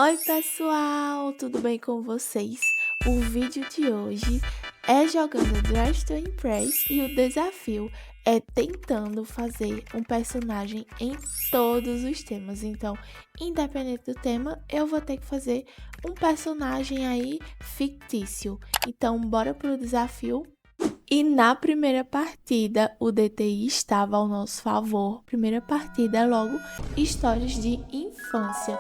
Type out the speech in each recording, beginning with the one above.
Oi, pessoal, tudo bem com vocês? O vídeo de hoje é jogando Dress to Impress e o desafio é tentando fazer um personagem em todos os temas. Então, independente do tema, eu vou ter que fazer um personagem aí fictício. Então, bora pro desafio. E na primeira partida, o DTI estava ao nosso favor. Primeira partida é logo histórias de infância.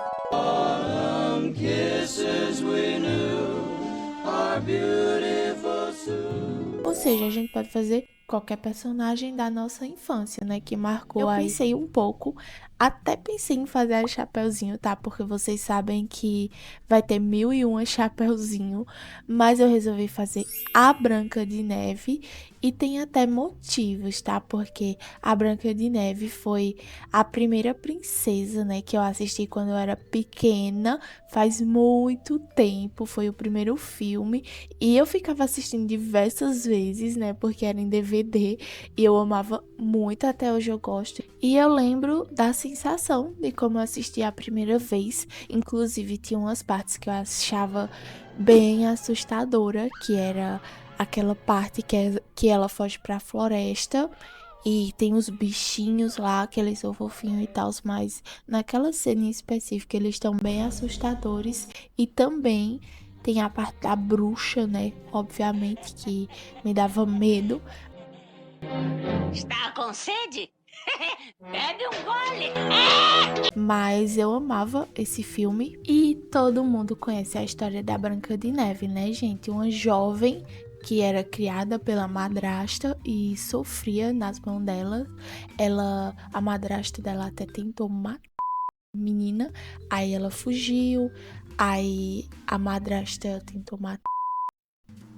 Ou seja, a gente pode fazer qualquer personagem da nossa infância, né, que marcou aí. Eu pensei um pouco, até pensei em fazer a Chapeuzinho, tá? Porque vocês sabem que vai ter 1001 Chapeuzinho, mas eu resolvi fazer a Branca de Neve e tem até motivos, tá? Porque a Branca de Neve foi a primeira princesa, né, que eu assisti quando eu era pequena, faz muito tempo, foi o primeiro filme e eu ficava assistindo diversas vezes, né, porque era em DVD e eu amava muito, até hoje eu gosto. E eu lembro da sensação de como eu assisti a primeira vez, inclusive tinha umas partes que eu achava bem assustadora, que era aquela parte que ela foge pra floresta e tem os bichinhos lá, que eles são fofinhos e tal, mas naquela cena em específico eles estão bem assustadores. E também tem a parte da bruxa, né? Obviamente que me dava medo. Está com sede? Bebe um gole! Mas eu amava esse filme e todo mundo conhece a história da Branca de Neve, né, gente? Uma jovem que era criada pela madrasta e sofria nas mãos dela. A madrasta dela até tentou matar a menina, aí ela fugiu, aí a madrasta tentou matar,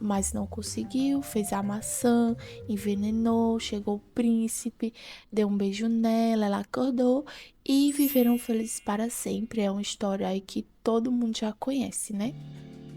mas não conseguiu, fez a maçã, envenenou, chegou o príncipe, deu um beijo nela, ela acordou e viveram felizes para sempre. É uma história aí que todo mundo já conhece, né?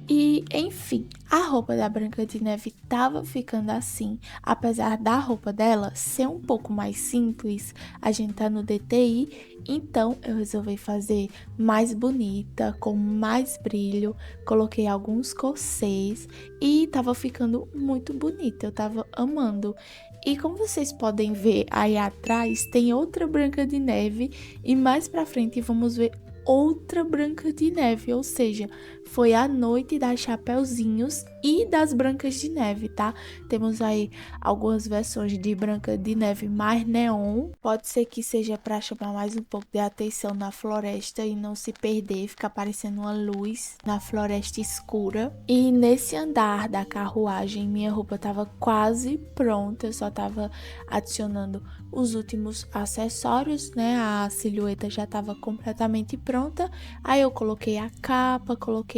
E, enfim, a roupa da Branca de Neve tava ficando assim. Apesar da roupa dela ser um pouco mais simples, a gente tá no DTI, então eu resolvi fazer mais bonita, com mais brilho. Coloquei alguns corset's e tava ficando muito bonita, eu tava amando. E como vocês podem ver aí atrás, tem outra Branca de Neve e mais pra frente vamos ver outra Branca de Neve, ou seja, foi a noite das Chapeuzinhos e das Brancas de Neve, tá? Temos aí algumas versões de Branca de Neve mais neon. Pode ser que seja para chamar mais um pouco de atenção na floresta e não se perder, ficar parecendo uma luz na floresta escura. E nesse andar da carruagem, minha roupa tava quase pronta, eu só tava adicionando os últimos acessórios, né? A silhueta já estava completamente pronta. Aí eu coloquei a capa, coloquei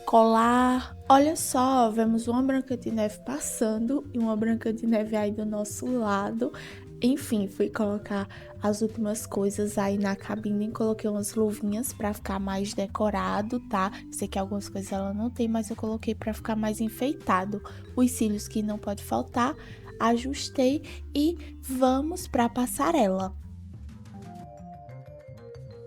colar. Olha só, vemos uma Branca de Neve passando e uma Branca de Neve aí do nosso lado. Enfim, fui colocar as últimas coisas aí na cabine, coloquei umas luvinhas para ficar mais decorado, tá? Sei que algumas coisas ela não tem, mas eu coloquei para ficar mais enfeitado. Os cílios que não pode faltar, ajustei e vamos para a passarela.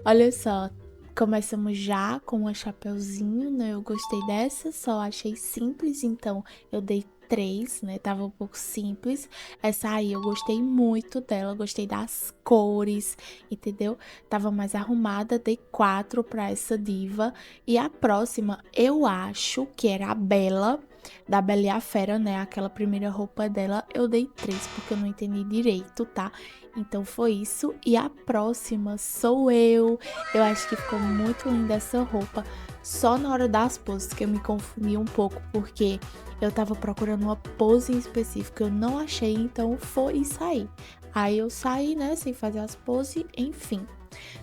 Olha só, começamos já com a Chapeuzinho, né? Eu gostei dessa, só achei simples, então eu dei 3, né? Tava um pouco simples. Essa aí eu gostei muito dela, gostei das cores, entendeu? Tava mais arrumada, dei 4 para essa diva. E a próxima, eu acho que era a Bela, da Bela e a Fera, né? Aquela primeira roupa dela, eu dei 3 porque eu não entendi direito, tá? Então foi isso. E a próxima sou eu. Eu acho que ficou muito linda essa roupa. Só na hora das poses que eu me confundi um pouco, porque eu tava procurando uma pose em específico, eu não achei, então foi isso aí. Aí eu saí, né, sem fazer as poses, enfim.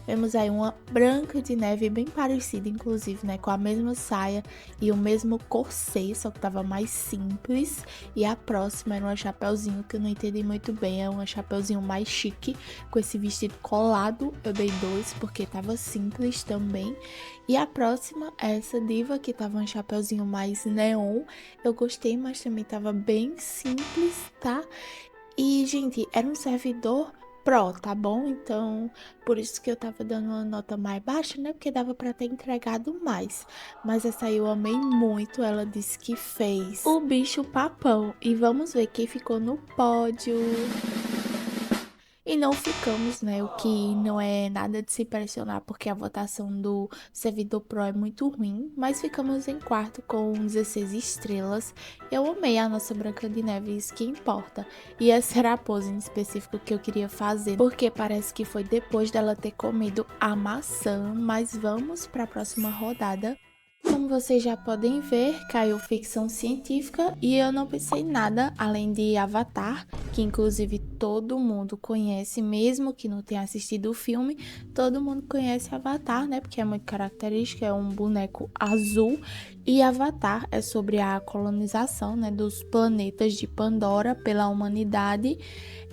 Vemos aí uma Branca de Neve bem parecida, inclusive, né, com a mesma saia e o mesmo corset, só que tava mais simples. E a próxima era um chapeuzinho que eu não entendi muito bem, é um chapeuzinho mais chique, com esse vestido colado. Eu dei 2 porque tava simples também. E a próxima é essa diva que tava um chapeuzinho mais neon. Eu gostei, mas também tava bem simples, tá? E, gente, era um servidor Pro, tá bom? Então, por isso que eu tava dando uma nota mais baixa, né? Porque dava pra ter entregado mais. Mas essa aí eu amei muito. Ela disse que fez o bicho papão. E vamos ver quem ficou no pódio. E não ficamos, né? O que não é nada de se pressionar, porque a votação do servidor Pro é muito ruim. Mas ficamos em quarto com 16 estrelas. Eu amei a nossa Branca de Neve, isso que importa. E essa era a pose em específico que eu queria fazer, porque parece que foi depois dela ter comido a maçã. Mas vamos para a próxima rodada. Como vocês já podem ver, caiu ficção científica e eu não pensei em nada além de Avatar, que inclusive todo mundo conhece, mesmo que não tenha assistido o filme, todo mundo conhece Avatar, né? Porque é muito característico, é um boneco azul. E Avatar é sobre a colonização, né, dos planetas de Pandora pela humanidade.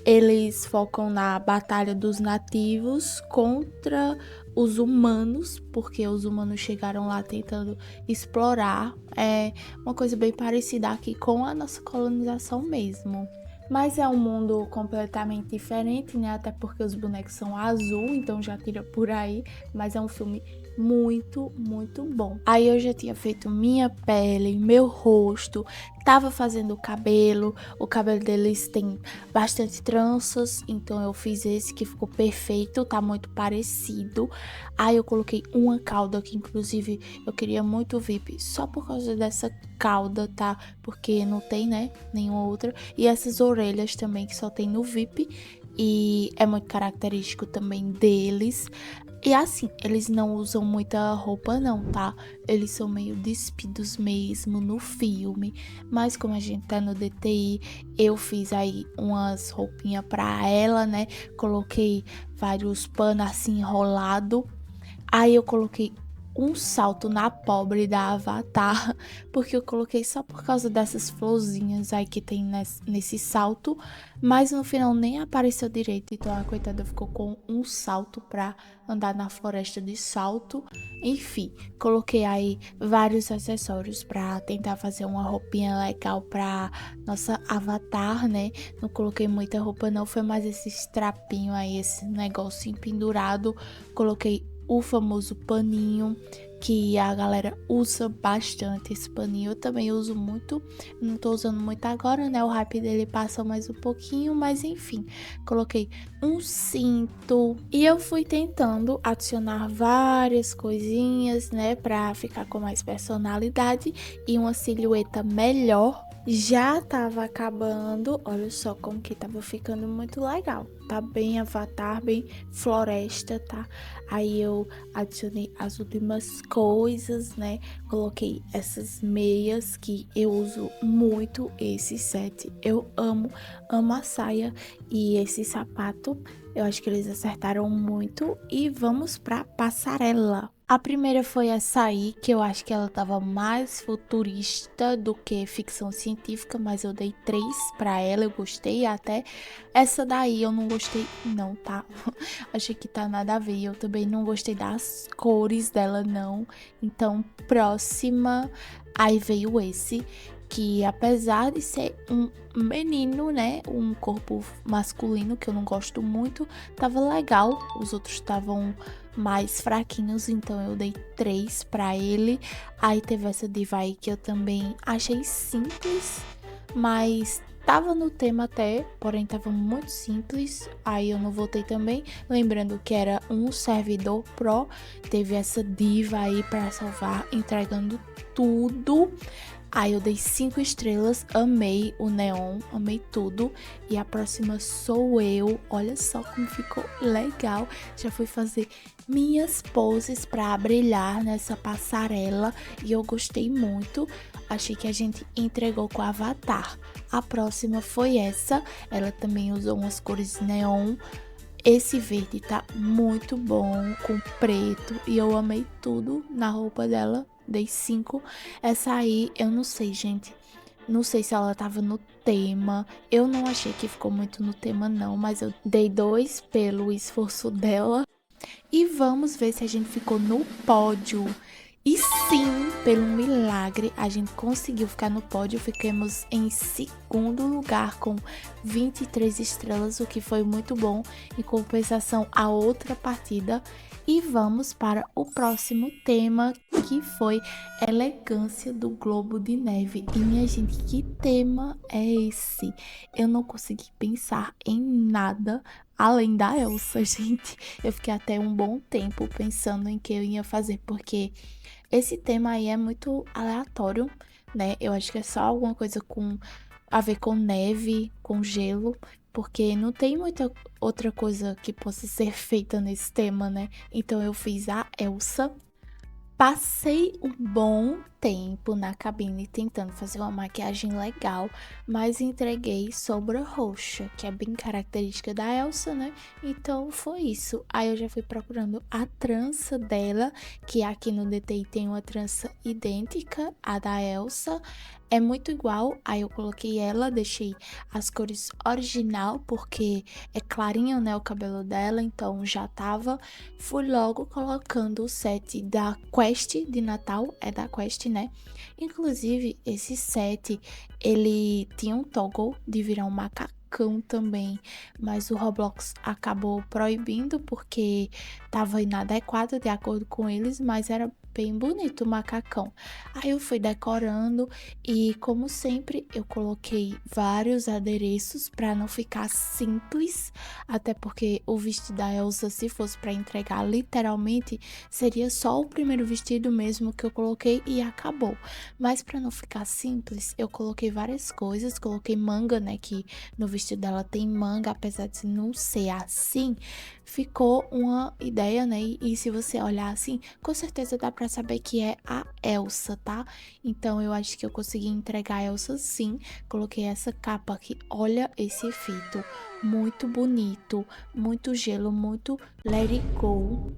Eles focam na batalha dos nativos contra os humanos, porque os humanos chegaram lá tentando explorar. É uma coisa bem parecida aqui com a nossa colonização mesmo. Mas é um mundo completamente diferente, né? Até porque os bonecos são azul, então já tira por aí. Mas é um filme muito, muito bom. Aí eu já tinha feito minha pele, meu rosto, tava fazendo o cabelo deles tem bastante tranças, então eu fiz esse que ficou perfeito, tá muito parecido. Aí eu coloquei uma cauda que inclusive eu queria muito VIP só por causa dessa cauda, tá? Porque não tem, né, nenhuma outra. E essas orelhas também que só tem no VIP e é muito característico também deles. E assim, eles não usam muita roupa não, tá? Eles são meio despidos mesmo no filme. Mas como a gente tá no DTI, eu fiz aí umas roupinhas pra ela, né? Coloquei vários panos assim enrolado. Aí eu coloquei um salto na pobre da Avatar, porque eu coloquei só por causa dessas florzinhas aí que tem nesse salto, mas no final nem apareceu direito, então a coitada ficou com um salto pra andar na floresta de salto. Enfim, coloquei aí vários acessórios pra tentar fazer uma roupinha legal pra nossa Avatar, né? Não coloquei muita roupa não, foi mais esse strapinho aí, esse negocinho pendurado. Coloquei o famoso paninho, que a galera usa bastante esse paninho. Eu também uso muito, não tô usando muito agora, né? O hype dele passa mais um pouquinho, mas enfim. Coloquei um cinto e eu fui tentando adicionar várias coisinhas, né? Pra ficar com mais personalidade e uma silhueta melhor. Já tava acabando, olha só como que tava ficando muito legal. Tá bem Avatar, bem floresta, tá? Aí eu adicionei as últimas coisas, né? Coloquei essas meias que eu uso muito esse set. Eu amo a saia e esse sapato. Eu acho que eles acertaram muito e vamos pra passarela. A primeira foi essa aí, que eu acho que ela tava mais futurista do que ficção científica, mas eu dei 3 pra ela, eu gostei até. Essa daí eu não gostei não, tá? Achei que tá nada a ver, eu também não gostei das cores dela não. Então, próxima, aí veio esse, que apesar de ser um menino, né, um corpo masculino, que eu não gosto muito, tava legal. Os outros estavam mais fraquinhos, então eu dei 3 pra ele. Aí teve essa diva aí que eu também achei simples, mas tava no tema até, porém tava muito simples. Aí eu não votei também, lembrando que era um servidor pro. Teve essa diva aí pra salvar, entregando tudo. Aí eu dei 5 estrelas, amei o neon, amei tudo. E a próxima sou eu, olha só como ficou legal. Já fui fazer minhas poses para brilhar nessa passarela e eu gostei muito. Achei que a gente entregou com o Avatar. A próxima foi essa, ela também usou umas cores neon. Esse verde tá muito bom, com preto, e eu amei tudo na roupa dela, dei 5. Essa aí, eu não sei, gente, não sei se ela tava no tema, eu não achei que ficou muito no tema não, mas eu dei 2 pelo esforço dela. E vamos ver se a gente ficou no pódio. E sim, pelo milagre, a gente conseguiu ficar no pódio. Ficamos em segundo lugar com 23 estrelas, o que foi muito bom. Em compensação, a outra partida. E vamos para o próximo tema, que foi elegância do globo de neve. E minha gente, que tema é esse? Eu não consegui pensar em nada além da Elsa, gente. Eu fiquei até um bom tempo pensando em que eu ia fazer, porque esse tema aí é muito aleatório, né? Eu acho que é só alguma coisa com a ver com neve, com gelo, porque não tem muita outra coisa que possa ser feita nesse tema, né? Então eu fiz a Elsa. Passei um bom tempo na cabine tentando fazer uma maquiagem legal, mas entreguei sombra roxa, que é bem característica da Elsa, né? Então foi isso. Aí eu já fui procurando a trança dela, que aqui no DTI tem uma trança idêntica à da Elsa. É muito igual, aí eu coloquei ela, deixei as cores original, porque é clarinho, né, o cabelo dela, então já tava. Fui logo colocando o set da Quest de Natal, é da Quest, né? Inclusive, esse set, ele tinha um toggle de virar um macacão também, mas o Roblox acabou proibindo porque tava inadequado de acordo com eles, mas era bem bonito o macacão. Aí eu fui decorando e, como sempre, eu coloquei vários adereços para não ficar simples, até porque o vestido da Elsa, se fosse para entregar literalmente, seria só o primeiro vestido mesmo que eu coloquei e acabou. Mas para não ficar simples, eu coloquei várias coisas, coloquei manga, né, que no vestido dela tem manga, apesar de não ser assim, ficou uma ideia, né? E se você olhar assim, com certeza dá pra saber que é a Elsa, tá? Então eu acho que eu consegui entregar a Elsa sim. Coloquei essa capa aqui. Olha esse efeito. Muito bonito, muito gelo, muito let it go.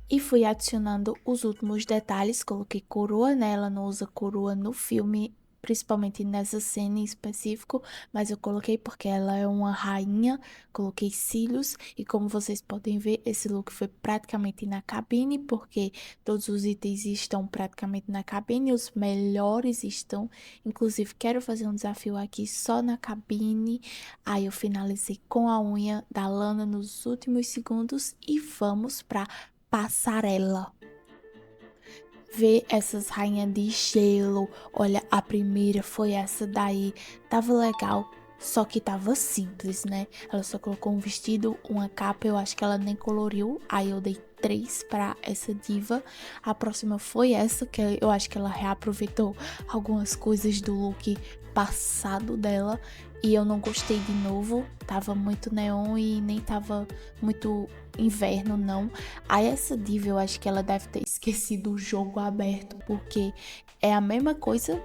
E fui adicionando os últimos detalhes. Coloquei coroa nela, não usa coroa no filme, principalmente nessa cena em específico, mas eu coloquei porque ela é uma rainha. Coloquei cílios e, como vocês podem ver, esse look foi praticamente na cabine, porque todos os itens estão praticamente na cabine, os melhores estão. Inclusive, quero fazer um desafio aqui só na cabine. Aí eu finalizei com a unha da Lana nos últimos segundos e vamos pra passarela. Ver essas rainhas de gelo. Olha, a primeira foi essa daí. Tava legal, só que tava simples, né? Ela só colocou um vestido, uma capa. Eu acho que ela nem coloriu. Aí eu dei 3 pra essa diva. A próxima foi essa, que eu acho que ela reaproveitou algumas coisas do look passado dela. E eu não gostei de novo. Tava muito neon e nem tava muito inverno, não. Aí essa diva, eu acho que ela deve ter esquecido o jogo aberto, porque é a mesma coisa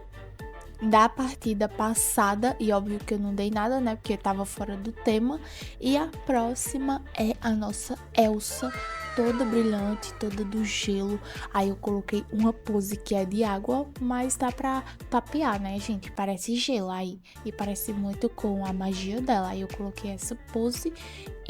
da partida passada, e óbvio que eu não dei nada, né, porque eu tava fora do tema. E a próxima é a nossa Elsa, toda brilhante, toda do gelo. Aí eu coloquei uma pose que é de água, mas dá pra tapear, né, gente? Parece gelo aí, e parece muito com a magia dela. Aí eu coloquei essa pose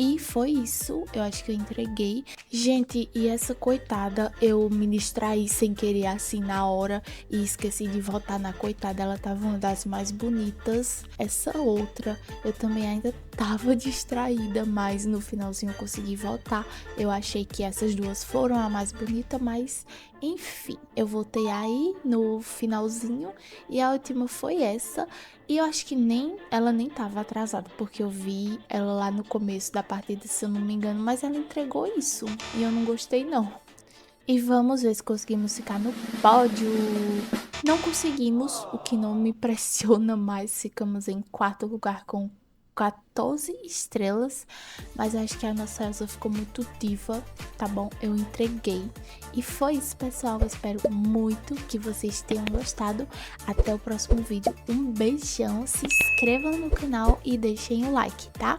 e foi isso, eu acho que eu entreguei. Gente, e essa coitada, eu me distraí sem querer assim na hora e esqueci de voltar na coitada. Ela tava uma das mais bonitas. Essa outra, eu também ainda tava distraída, mas no finalzinho eu consegui voltar. Eu achei que essas duas foram a mais bonita, mas enfim, eu voltei aí no finalzinho e a última foi essa. E eu acho que ela nem tava atrasada, porque eu vi ela lá no começo da partida, se eu não me engano, mas ela entregou isso e eu não gostei não. E vamos ver se conseguimos ficar no pódio. Não conseguimos, o que não me impressiona mais. Ficamos em quarto lugar com 14 estrelas, mas acho que a nossa Elsa ficou muito diva, tá bom? Eu entreguei. E foi isso, pessoal. Eu espero muito que vocês tenham gostado. Até o próximo vídeo. Um beijão, se inscrevam no canal e deixem o like, tá?